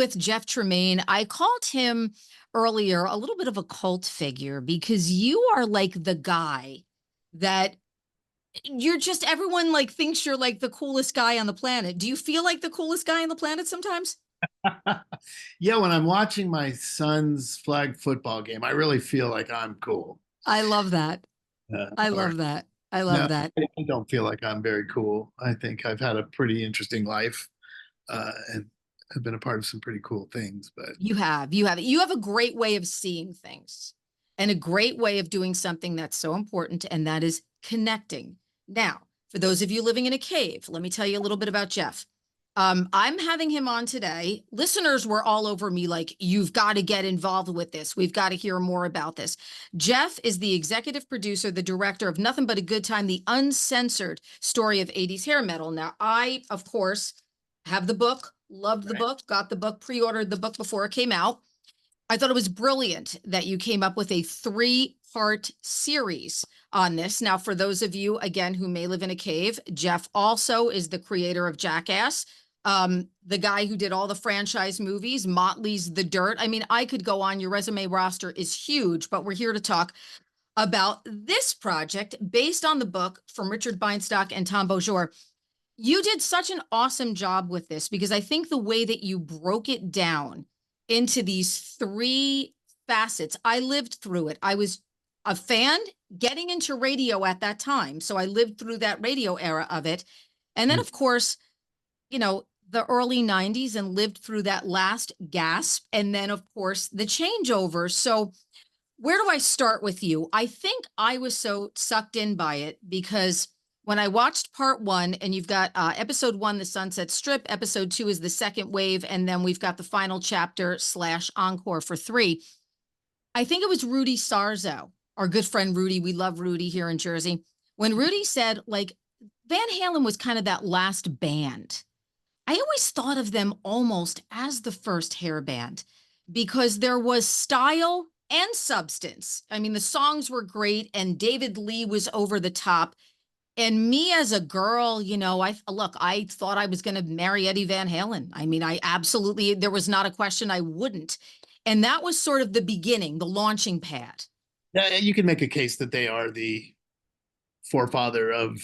with Jeff Tremaine. I called him earlier a little bit of a cult figure because you are like the guy that you're just everyone like thinks you're like the coolest guy on the planet. Do you feel like the coolest guy on the planet sometimes? Yeah, when I'm watching my son's flag football game, I really feel like I'm cool. I love that. I Or love that. I love no, that. I don't feel like I'm very cool. I think I've had a pretty interesting life, and I've been a part of some pretty cool things. But You have a great way of seeing things and a great way of doing something that's so important, and that is connecting. Now, for those of you living in a cave, let me tell you a little bit about Jeff. I'm having him on today. Listeners were all over me like, you've got to get involved with this. We've got to hear more about this. Jeff is the executive producer, the director of Nothing But a Good Time, the uncensored story of 80s hair metal. Now, I, of course, have the book, loved the right. book, got the book, pre-ordered the book before it came out. I thought it was brilliant that you came up with a three-part series on this. Now, for those of you, again, who may live in a cave, Jeff also is the creator of Jackass, the guy who did all the franchise movies, Motley's The Dirt. I mean, I could go on. Your resume roster is huge, but we're here to talk about this project based on the book from Richard Beinstock and Tom Beaujour. You did such an awesome job with this because I think the way that you broke it down into these three facets, I lived through it. I was a fan getting into radio at that time. So I lived through that radio era of it. And then, Mm. of course, the early 90s and lived through that last gasp. And then, of course, the changeover. So where do I start with you? I think I was so sucked in by it because when I watched part one, and you've got episode one, the Sunset Strip, episode two is the second wave, and then we've got the final chapter / encore for three. I think it was Rudy Sarzo, our good friend Rudy. We love Rudy here in Jersey. When Rudy said, like, Van Halen was kind of that last band. I always thought of them almost as the first hair band because there was style and substance. I mean, the songs were great and David Lee was over the top. And me as a girl, I thought I was going to marry Eddie Van Halen. I mean, there was not a question I wouldn't. And that was sort of the beginning, the launching pad. Yeah, you can make a case that they are the forefather of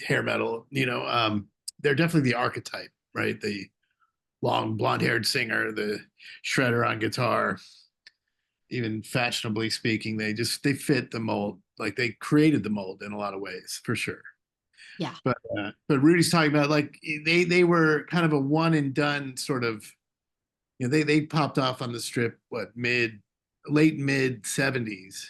hair metal. They're definitely the archetype, right? The long blonde-haired singer, the shredder on guitar. Even fashionably speaking, they fit the mold. Like they created the mold in a lot of ways, for sure. Yeah. But Rudy's talking about like they were kind of a one and done sort of. They popped off on the strip late mid '70s,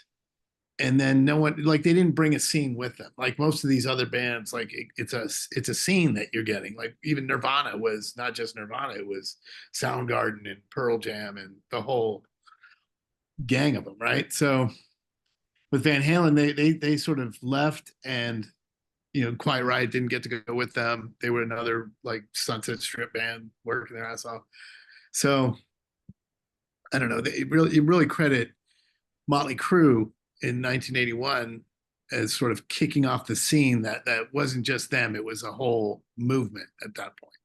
and then no one like they didn't bring a scene with them. Like most of these other bands, like it's a scene that you're getting. Like even Nirvana was not just Nirvana; it was Soundgarden and Pearl Jam and the whole gang of them, right? So with Van Halen, they sort of left, and Quiet Riot didn't get to go with them. They were another like Sunset Strip band working their ass off. So I don't know. You really credit Motley Crue in 1981 as sort of kicking off the scene that wasn't just them; it was a whole movement at that point.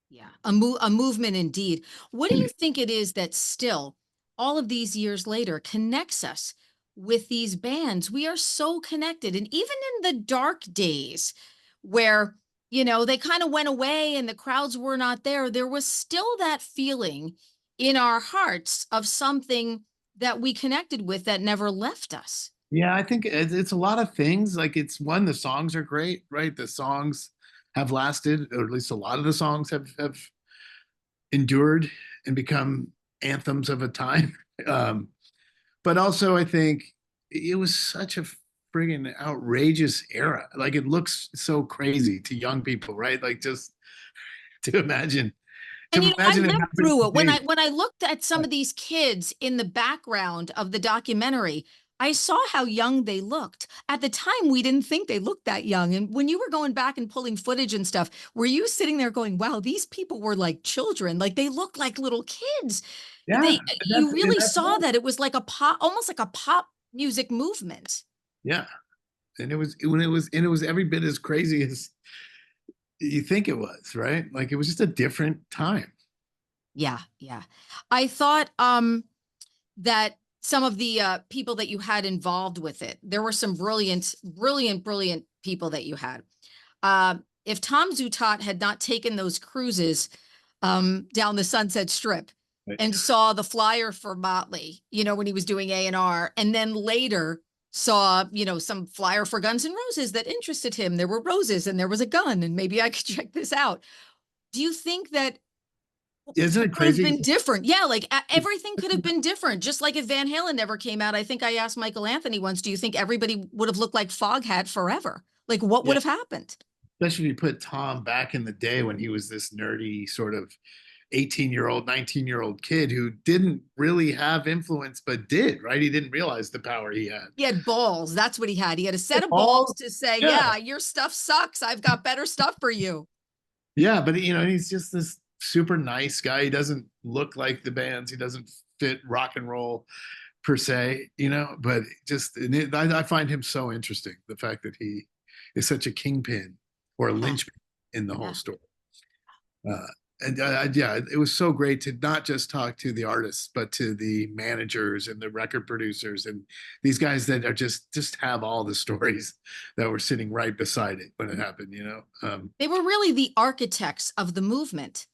Yeah, a movement indeed. What do you think it is that still, all of these years later, connects us with these bands? We are so connected. And even in the dark days where, they kind of went away and the crowds were not there, there was still that feeling in our hearts of something that we connected with that never left us. Yeah, I think it's a lot of things. Like it's one, the songs are great, right? The songs have lasted, or at least a lot of the songs have endured and become anthems of a time. Um, but also, I think it was such a friggin' outrageous era. Like it looks so crazy to young people, right? Like just to imagine, And I it lived happening through it. When today. I looked at some of these kids in the background of the documentary, I saw how young they looked. At the time, we didn't think they looked that young. And when you were going back and pulling footage and stuff, were you sitting there going, "Wow, these people were like children. Like they looked like little kids." Yeah, You and really that's saw that it was like a pop, almost like a pop music movement. yeah. And it was every bit as crazy as you think it was, right? Like it was just a different time. Yeah, yeah. I thought that some of the people that you had involved with it, there were some brilliant, brilliant, brilliant people that you had. If Tom Zutat had not taken those cruises down the Sunset Strip Right. and saw the flyer for Motley, you know, when he was doing A&R, and then later saw, you know, some flyer for Guns N' Roses that interested him. There were roses and there was a gun, and maybe I could check this out. Do you think that Isn't it would have crazy? been different? Yeah, like everything could have been different. Just like if Van Halen never came out, I think I asked Michael Anthony once, do you think everybody would have looked like Foghat forever? Like what would Yeah, have happened? especially if you put Tom back in the day when he was this nerdy sort of 18-year-old, 19-year-old kid who didn't really have influence, but did, right? He didn't realize the power he had. He had balls. That's what he had. He had a set of balls All, to say, yeah, yeah, your stuff sucks. I've got better stuff for you. yeah, but he's just this super nice guy. He doesn't look like the bands. He doesn't fit rock and roll per se, but just I find him so interesting. The fact that he is such a kingpin or a Yeah, linchpin in the whole yeah. story. Uh, and yeah, it was so great to not just talk to the artists, but to the managers and the record producers and these guys that are just have all the stories that were sitting right beside it when it happened. They were really the architects of the movement.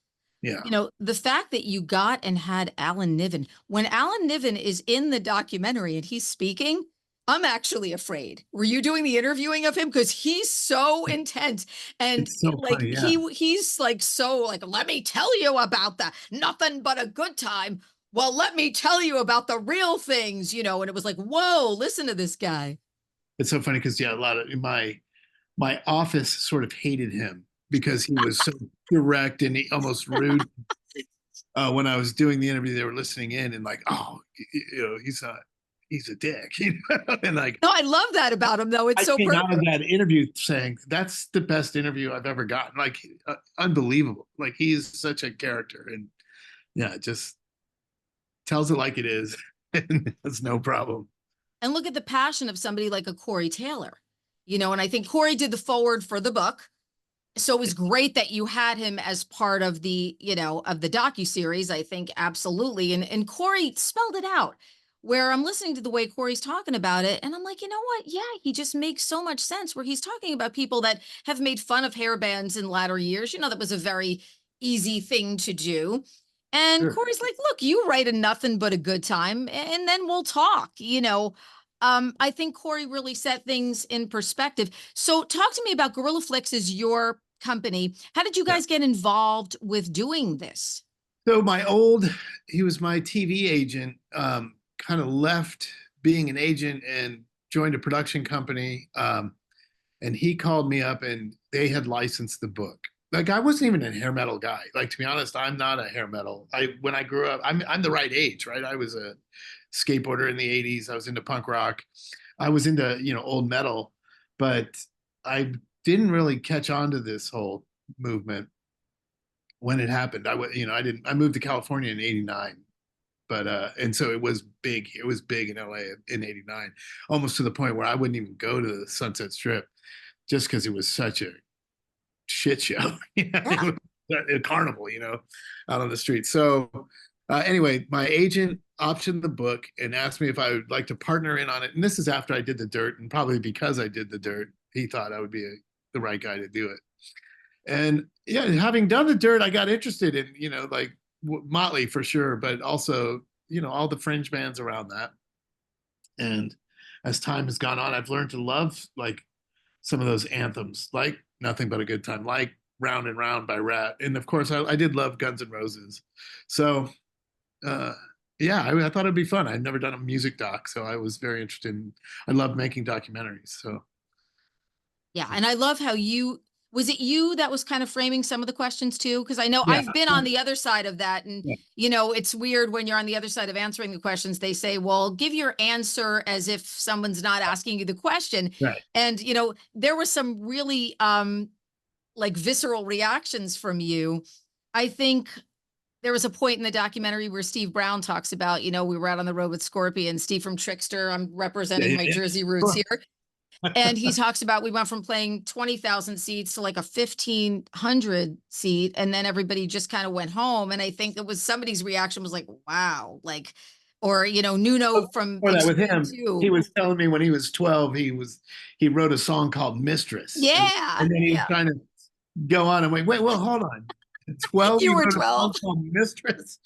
Yeah. You know, the fact that you got and had Alan Niven, when Alan Niven is in the documentary and he's speaking, I'm actually afraid. Were you doing the interviewing of him? Because he's so intense and It's so like funny. Yeah. he's like so like, let me tell you about the nothing but a good time. Well, let me tell you about the real things, you know, and it was like, whoa, listen to this guy. It's so funny because yeah, a lot of my office sort of hated him because he was so direct and he almost rude. When I was doing the interview, they were listening in and like, oh, he's a dick, and like No, I love that about him though. It's I so came out of perfect. that interview saying that's the best interview I've ever gotten. Like unbelievable. Like he's such a character, and yeah, just tells it like it is, and that's no problem. And look at the passion of somebody like a Corey Taylor, you know, and I think Corey did the forward for the book. So it was great that you had him as part of the, you know, of the docuseries. I think absolutely. And Corey spelled it out where I'm listening to the way Corey's talking about it. And I'm like, you know what? Yeah, he just makes so much sense where he's talking about people that have made fun of hair bands in latter years. You know, that was a very easy thing to do. And Sure. Corey's like, look, you write a nothing but a good time, and then we'll talk, you know. I think Corey really set things in perspective. So talk to me about Gorilla Flicks is your company. How did you Yeah. guys get involved with doing this? So he was my TV agent, kind of left being an agent and joined a production company. And he called me up and they had licensed the book. Like I wasn't even a hair metal guy. Like to be honest, I'm not a hair metal. When I grew up, I'm the right age, right? I was a skateboarder in the 80s. I was into punk rock. I was into, old metal, but I didn't really catch on to this whole movement when it happened. I moved to California in 89, but and so it was big. It was big in LA in 89, almost to the point where I wouldn't even go to the Sunset Strip just because it was such a shit show. Yeah. It was a carnival, out on the street. So anyway, my agent optioned the book and asked me if I would like to partner in on it. And this is after I did the dirt, and probably because I did the dirt, he thought I would be the right guy to do it. And yeah, having done the dirt, I got interested in, like Motley for sure, but also, all the fringe bands around that. And as time has gone on, I've learned to love like some of those anthems, like Nothing But a Good Time, like Round and Round by Rat. And of course, I did love Guns N' Roses. So, uh, yeah, I thought it'd be fun. I'd never done a music doc, so I was very interested I love making documentaries. So, Yeah. And I love how was it you that was kind of framing some of the questions too? Because I know yeah, I've been on the other side of that. And, yeah, you know, it's weird when you're on the other side of answering the questions. They say, well, give your answer as if someone's not asking you the question. right. And, you know, there was some really like visceral reactions from you. I think there was a point in the documentary where Steve Brown talks about, you know, we were out on the road with Scorpion, Steve from Trickster. I'm Yeah, representing yeah, my yeah. Jersey roots Sure. here. And he talks about we went from playing 20,000 seats to like a 1,500 seat. And then everybody just kind of went home. And I think it was somebody's reaction was like, wow, like, or, Nuno from For that with Extreme him, he 2. was telling me when he was 12, he wrote a song called Mistress. Yeah. And then he's Yeah. trying to go on and wait, well, hold on. At 12, You you were wrote a 12. song called Mistress.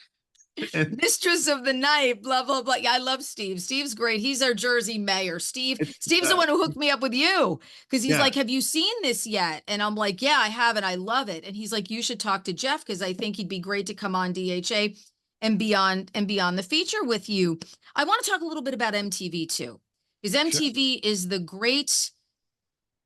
And Mistress of the night, blah, blah, blah. Yeah, I love Steve. Steve's great. He's our Jersey mayor. it's Steve's the one who hooked me up with you because he's yeah, like, have you seen this yet? And I'm like, yeah, I have, and I love it. And he's like, you should talk to Jeff because I think he'd be great to come on DHA and beyond the feature with you. I want to talk a little bit about MTV too, because sure. MTV is the great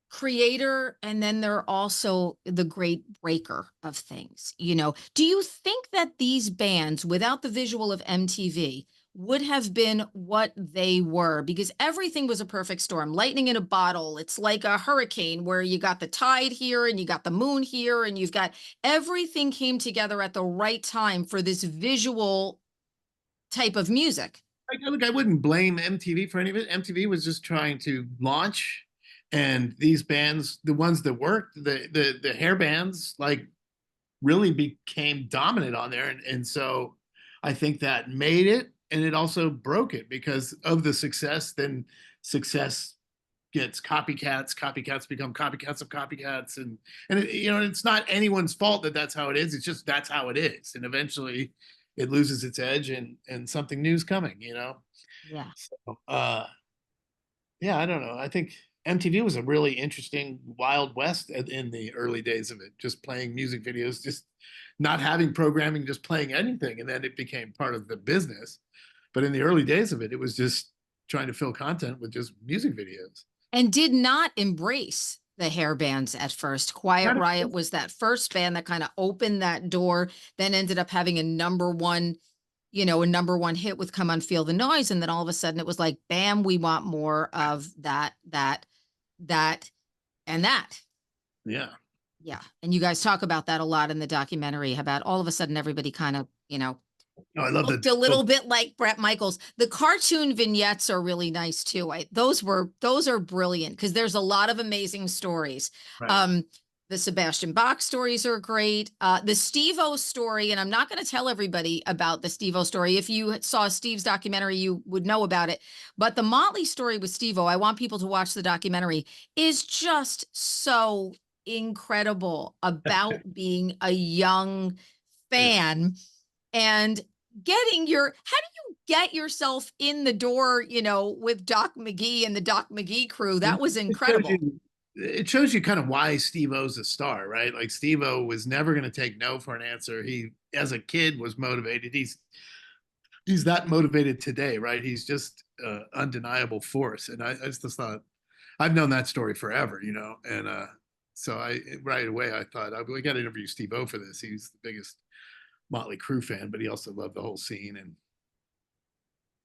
creator and then they're also the great breaker of things. Do you think that these bands without the visual of MTV would have been what they were? Because everything was a perfect storm, lightning in a bottle. It's like a hurricane where you got the tide here and you got the moon here and you've got everything came together at the right time for this visual type of music. Look, I wouldn't blame MTV for any of it. MTV was just trying to launch, and these bands, the ones that worked, the hair bands, like really became dominant on there, and so I think that made it, and it also broke it because of the success. Then success gets copycats. Copycats become copycats of copycats, and it's not anyone's fault that that's how it is. It's just that's how it is, and eventually it loses its edge, and something new's coming. Yeah. So, yeah, I don't know. I think MTV was a really interesting Wild West in the early days of it, just playing music videos, just not having programming, just playing anything, and then it became part of the business. But in the early days of it, it was just trying to fill content with just music videos. And did not embrace the hair bands at first. Quiet Kind Riot of, was that first band that kind of opened that door, then ended up having a number one hit with Come On Feel the Noise. And then all of a sudden it was like, bam, we want more of that, and that. yeah. Yeah. And you guys talk about that a lot in the documentary about all of a sudden everybody kind of, No, I love looked that. a little bit like Brett Michaels. The cartoon vignettes are really nice too. Those are brilliant because there's a lot of amazing stories. Right. The Sebastian Bach stories are great. The Steve-O story, and I'm not going to tell everybody about the Steve-O story. If you saw Steve's documentary, you would know about it. But the Motley story with Steve-O, I want people to watch the documentary, is just so incredible about being a young Yeah. fan and how do you get yourself in the door, with Doc McGee and the Doc McGee crew? That was incredible. It shows you kind of why Steve O's a star, right? Like Steve O was never going to take no for an answer. He, as a kid, was motivated. He's that motivated today, right? He's just undeniable force. And I just thought I've known that story forever, and so I right away I thought we got to interview Steve O for this. He's the biggest Motley Crue fan, but he also loved the whole scene,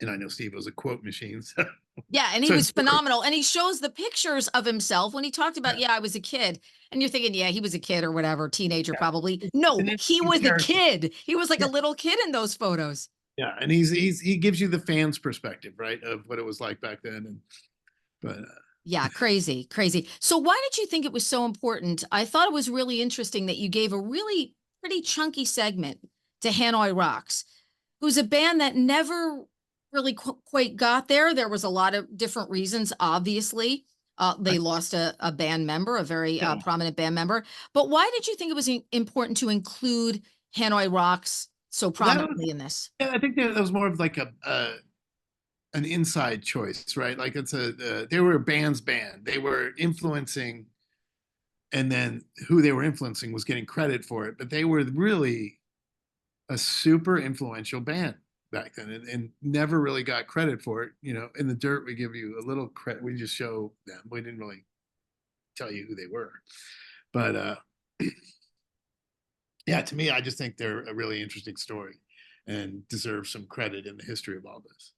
and I know Steve was a quote machine. So, Yeah, and he was phenomenal. And he shows the pictures of himself when he talked about, I was a kid. And you're thinking, yeah, he was a kid or whatever, teenager probably. No, he was a kid. He was like a little kid in those photos. Yeah, and he gives you the fans' perspective, right, of what it was like back then, but yeah, crazy, crazy. So why did you think it was so important? I thought it was really interesting that you gave a really pretty chunky segment to Hanoi Rocks, who's a band that never really quite got there. There was a lot of different reasons, obviously. They lost a band member, a very prominent band member. But why did you think it was important to include Hanoi Rocks so prominently in this? Yeah, I think that was more of like an inside choice, right? Like they were a band's band. They were influencing, and then who they were influencing was getting credit for it. But they were really a super influential band back then, and never really got credit for it. In the dirt, we give you a little credit. We just show them. We didn't really tell you who they were. But yeah, to me, I just think they're a really interesting story and deserve some credit in the history of all this.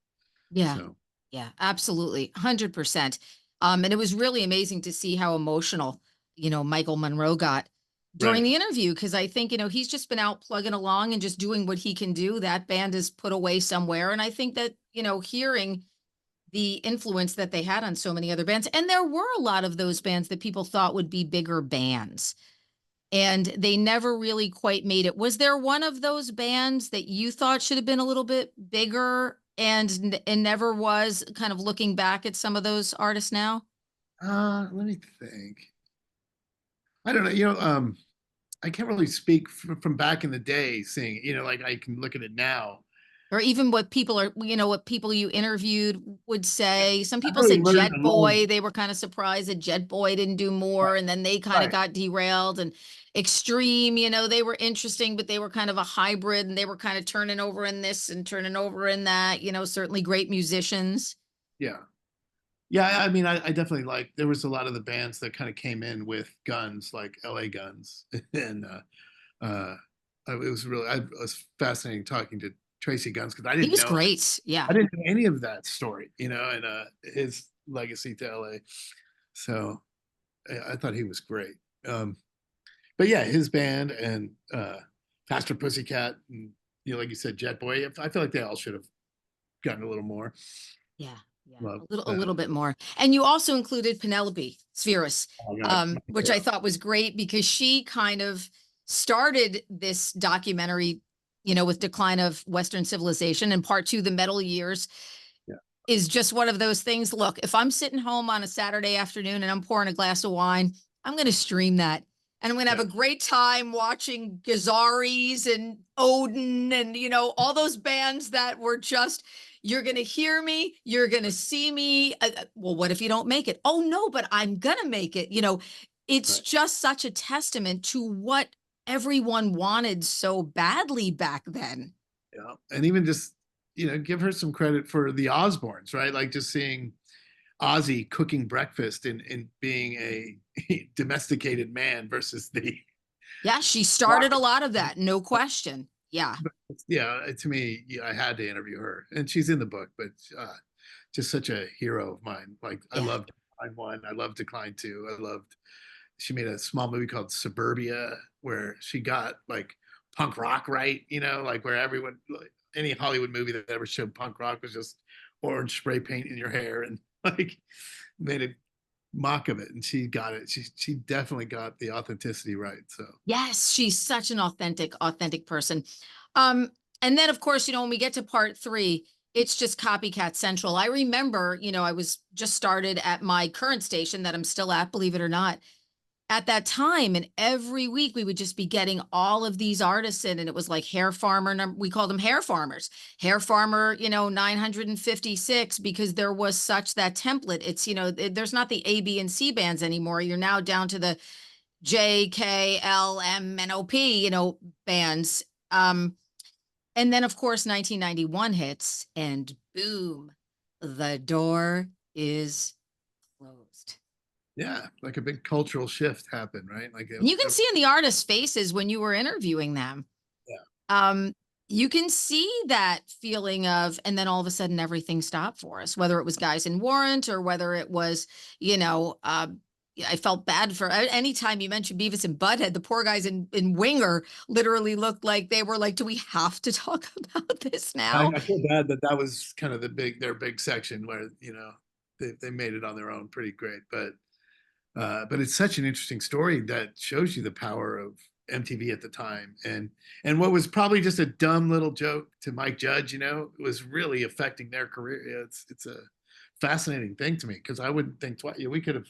Yeah. So. Yeah, absolutely. 100%. And it was really amazing to see how emotional, Michael Monroe got during the interview. Cause I think, he's just been out plugging along and just doing what he can do. That band is put away somewhere. And I think that, hearing the influence that they had on so many other bands. And there were a lot of those bands that people thought would be bigger bands, and they never really quite made it. Was there one of those bands that you thought should have been a little bit bigger and never was, kind of looking back at some of those artists now? Let me think. I don't know. I can't really speak from back in the day, seeing, like I can look at it now. Or even what people are, what people you interviewed would say. Some I've people really said learned Jet to love. Boy. They were kind of surprised that Jet Boy didn't do more, and then they kind of Right. got derailed. And Extreme, they were interesting, but they were kind of a hybrid, and they were kind of turning over in this and turning over in that. Certainly great musicians. Yeah. Yeah. I mean, I definitely like, there was a lot of the bands that kind of came in with guns, like LA Guns. And uh, it was really, I was fascinating talking to Tracy Guns because He was great. Yeah. I didn't know any of that story, and his legacy to LA. So I thought he was great. Um, but yeah, his band and Faster Pussycat, and like you said, Jet Boy. I feel like they all should have gotten a little more Yeah, yeah, love. a little bit more. And you also included Penelope Spheris, Oh my God, my which I hero. thought was great because she kind of started this documentary, with decline of Western civilization, and part two, the metal years, Yeah, is just one of those things. Look, if I'm sitting home on a Saturday afternoon and I'm pouring a glass of wine, I'm going to stream that. And I'm going to have yeah, a great time watching Gazaris and Odin and, all those bands that were just, you're going to hear me, you're going to see me. Well, what if you don't make it? Oh, no, but I'm going to make it. It's right. just such a testament to what everyone wanted so badly back then. Yeah, and even just give her some credit for the Osbournes, right? Like just seeing Ozzy cooking breakfast and being a domesticated man versus the Yeah, she rock. started a lot of that, no question. Yeah. Yeah, to me, yeah, I had to interview her, and she's in the book, but just such a hero of mine. Like I Yeah. loved Decline One, I loved Decline Two, I loved. She made a small movie called Suburbia where she got like punk rock right, like where everyone, like any Hollywood movie that ever showed punk rock was just orange spray paint in your hair and like made a mock of it, and she got it. She definitely got the authenticity right. So Yes, she's such an authentic person. Um, and then of course, when we get to part three, it's just copycat central. I remember, I was just started at my current station that I'm still at, believe it or not, at that time. And every week we would just be getting all of these artists in, and it was like Hair Farmer, we called them Hair Farmers. Hair Farmer, 956, because there was such that template. It's, there's not the A, B, and C bands anymore. You're now down to the J, K, L, M, and O, P, bands. And then of course 1991 hits, and boom, the door is closed. yeah, like a big cultural shift happened, right? Like And you can see in the artists' faces when you were interviewing them. yeah, Um, you can see that feeling of, and then all of a sudden everything stopped for us, whether it was Guys in Warrant or whether it was, I felt bad for anytime you mentioned Beavis and Butthead. The poor guys in Winger literally looked like they were like, do we have to talk about this now? I feel bad that that was kind of their big section where they made it on their own pretty great, but it's such an interesting story that shows you the power of MTV at the time, and what was probably just a dumb little joke to Mike Judge, was really affecting their career. It's a fascinating thing to me because I wouldn't think twice. We could have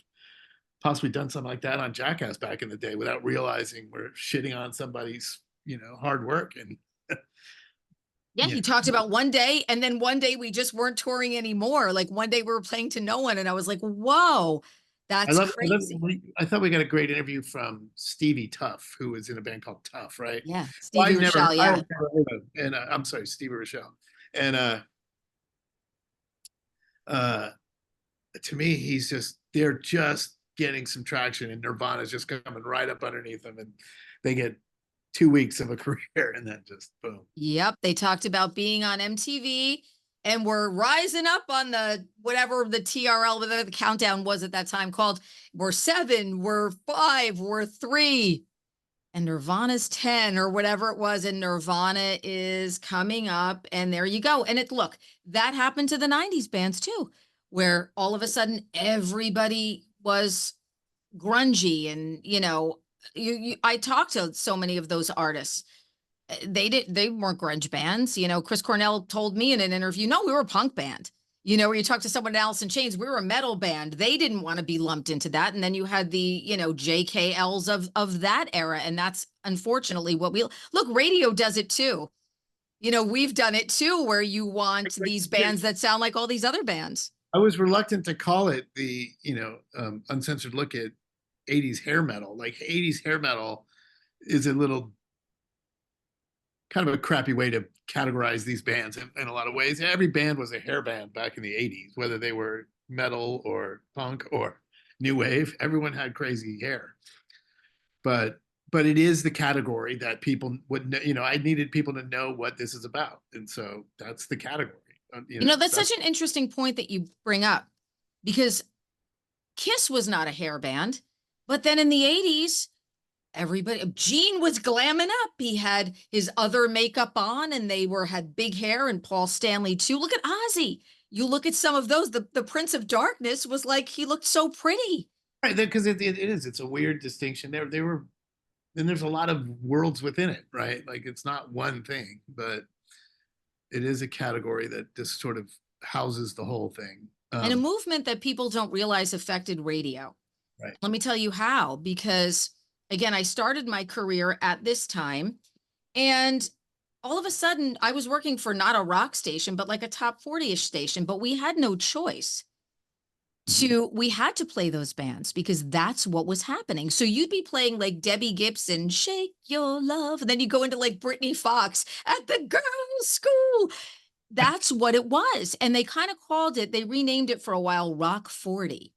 possibly done something like that on Jackass back in the day without realizing we're shitting on somebody's hard work and Yeah, yeah. he talked about one day, and then one day we just weren't touring anymore. Like one day we were playing to no one, and I was like, whoa, that's crazy. I thought we got a great interview from Stevie Tuff, who was in a band called Tuff, right? Yeah, Well, Stevie Rochelle, I yeah. had never heard of, and I'm sorry, Stevie Rochelle, and uh, to me, they're just getting some traction, and Nirvana's just coming right up underneath them, and they get 2 weeks of a career, and then just boom. Yep, they talked about being on MTV, and we're rising up on the whatever the TRL, whatever the countdown was at that time called. We're 7, we're 5, we're 3, and Nirvana's 10 or whatever it was, and Nirvana is coming up, and there you go. And look, that happened to the 90s bands too. where all of a sudden everybody was grungy. And, I talked to so many of those artists. They weren't grunge bands. Chris Cornell told me in an interview, no, we were a punk band. Where you talk to someone at Alice in Chains, we were a metal band. They didn't want to be lumped into that. And then you had the, JKLs of that era. And that's unfortunately what we look, radio does it too. We've done it too, where you want these bands that sound like all these other bands. I was reluctant to call it the, uncensored look at 80s hair metal. Like 80s hair metal is a little kind of a crappy way to categorize these bands in a lot of ways. Every band was a hair band back in the 80s, whether they were metal or punk or new wave. Everyone had crazy hair. But it is the category that people would know. I needed people to know what this is about. And so that's the category. That's such an interesting point that you bring up, because Kiss was not a hair band, but then in the 80s, Gene was glamming up. He had his other makeup on, and they had big hair, and Paul Stanley too. Look at Ozzy. You look at some of those, the Prince of Darkness was like, he looked so pretty. Right, because it's a weird distinction. They were, and there's a lot of worlds within it, right? Like it's not one thing, but it is a category that just sort of houses the whole thing. And a movement that people don't realize affected radio. Right. Let me tell you how, because again, I started my career at this time, and all of a sudden I was working for not a rock station, but like a top 40-ish station, but we had no choice. We had to play those bands because that's what was happening. So you'd be playing like Debbie Gibson, Shake Your Love, and then you go into like Britney Fox at the girls' school. That's what it was. And they kind of they renamed it for a while Rock 40.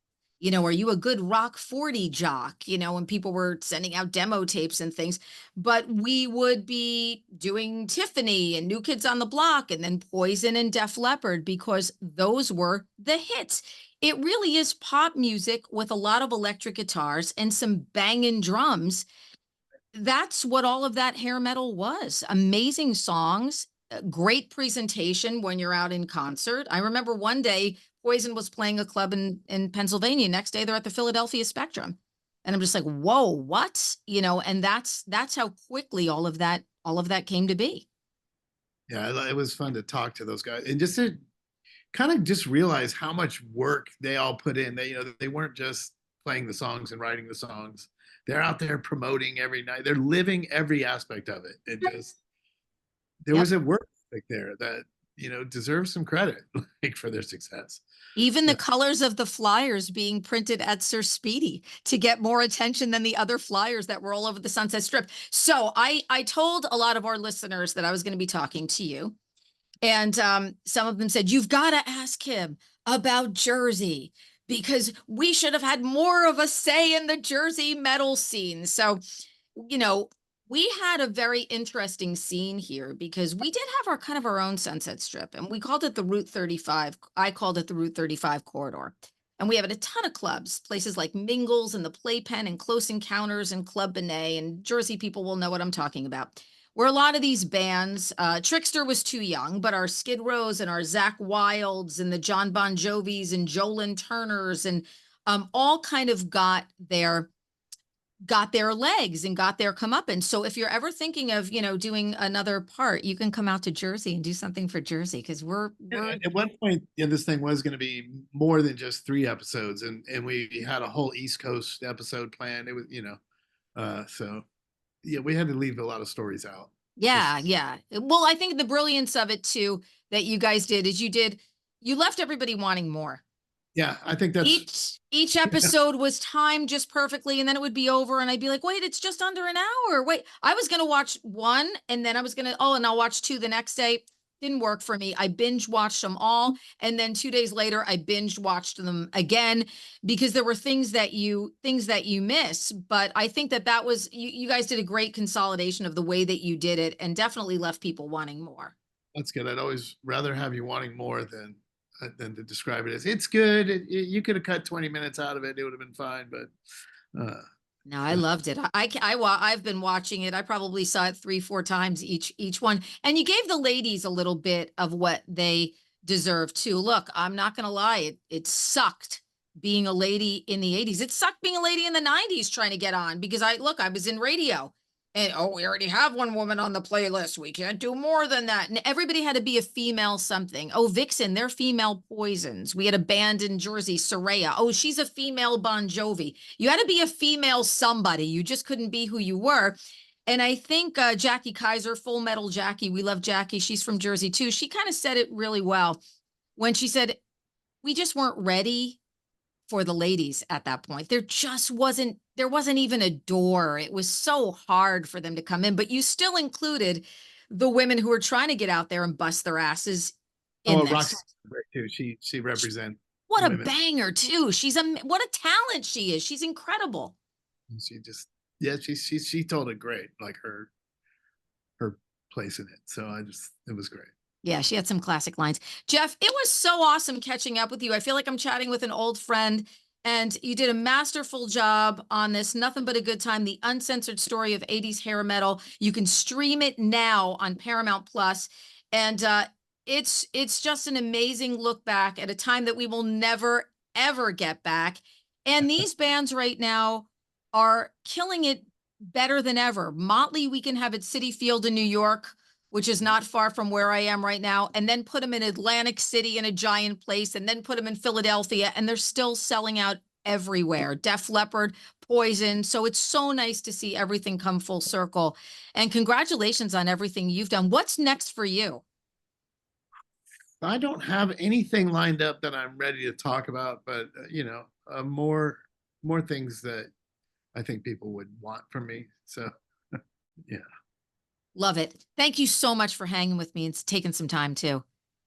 Are you a good Rock 40 jock? When people were sending out demo tapes and things. But we would be doing Tiffany and New Kids on the Block and then Poison and Def Leppard, because those were the hits. It really is pop music with a lot of electric guitars and some banging drums. That's what all of that hair metal was. Amazing songs, great presentation when you're out in concert. I remember one day Poison was playing a club in Pennsylvania. Next day they're at the Philadelphia Spectrum. And I'm just like, whoa, what? And that's how quickly all of that came to be. Yeah, it was fun to talk to those guys and just to kind of just realize how much work they all put in. They weren't just playing the songs and writing the songs. They're out there promoting every night. They're living every aspect of it. And just there was a work ethic there that deserves some credit for their success. Even the colors of the flyers being printed at Sir Speedy to get more attention than the other flyers that were all over the Sunset Strip. So I told a lot of our listeners that I was going to be talking to you. And some of them said, you've got to ask him about Jersey, because we should have had more of a say in the Jersey metal scene. So, we had a very interesting scene here because we did have our own Sunset Strip, and we called it the Route 35. I called it the Route 35 corridor. And we have a ton of clubs, places like Mingles and the Playpen and Close Encounters and Club Benet, and Jersey people will know what I'm talking about. Where a lot of these bands, Trickster was too young, but our Skid Rows and our Zakk Wyldes and the John Bon Jovis and Jolin Turners and all kind of got their legs and got their comeuppance. So if you're ever thinking of, doing another part, you can come out to Jersey and do something for Jersey, because we're at one point, this thing was going to be more than just 3 episodes, and we had a whole East Coast episode planned. It was, so yeah, we had to leave a lot of stories out. Yeah. Well, I think the brilliance of it too, that you guys did, is you left everybody wanting more. Yeah, I think that's each episode was timed just perfectly, and then it would be over, and I'd be like, wait, it's just under an hour. Wait, I was gonna watch 1, and then I was gonna, and I'll watch 2 the next day. Didn't work for me. I binge watched them all, and then 2 days later I binge watched them again, because there were things that you miss. But I think that was you guys did a great consolidation of the way that you did it, and definitely left people wanting more. That's good. I'd always rather have you wanting more than to describe it as it's good. You could have cut 20 minutes out of it; it would have been fine. But no, I loved it. I've been watching it. I probably saw it 3-4 times each one. And you gave the ladies a little bit of what they deserve too. Look, I'm not going to lie. It sucked being a lady in the 80s. It sucked being a lady in the 90s trying to get on because I was in radio and, oh, we already have one woman on the playlist. We can't do more than that. And everybody had to be a female something. Oh, Vixen, they're female Poisons. We had a band in Jersey, Soraya. Oh, she's a female Bon Jovi. You had to be a female somebody. You just couldn't be who you were. And I think Jackie Kaiser, Full Metal Jackie, we love Jackie. She's from Jersey too. She kind of said it really well when she said, we just weren't ready for the ladies at that point. There wasn't even a door. It was so hard for them to come in, but you still included the women who were trying to get out there and bust their asses in Oh, this. Roxanne's great too. She represents What a women. banger too. What a talent she is. She's incredible. She just, yeah, she told it great, like her place in it. So it was great. Yeah, she had some classic lines. Jeff, it was so awesome catching up with you. I feel like I'm chatting with an old friend, and you did a masterful job on this Nothing But a Good Time, the uncensored story of 80s hair metal. You can stream it now on Paramount Plus, and it's just an amazing look back at a time that we will never ever get back. And these bands right now are killing it better than ever. Motley, we can have at Citi Field in New York, which is not far from where I am right now, and then put them in Atlantic City in a giant place, and then put them in Philadelphia, and they're still selling out everywhere. Def Leppard, Poison. So it's so nice to see everything come full circle. And congratulations on everything you've done. What's next for you? I don't have anything lined up that I'm ready to talk about, but more things that I think people would want from me. So, yeah. Love it. Thank you so much for hanging with me and taking some time too.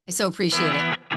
I so appreciate it.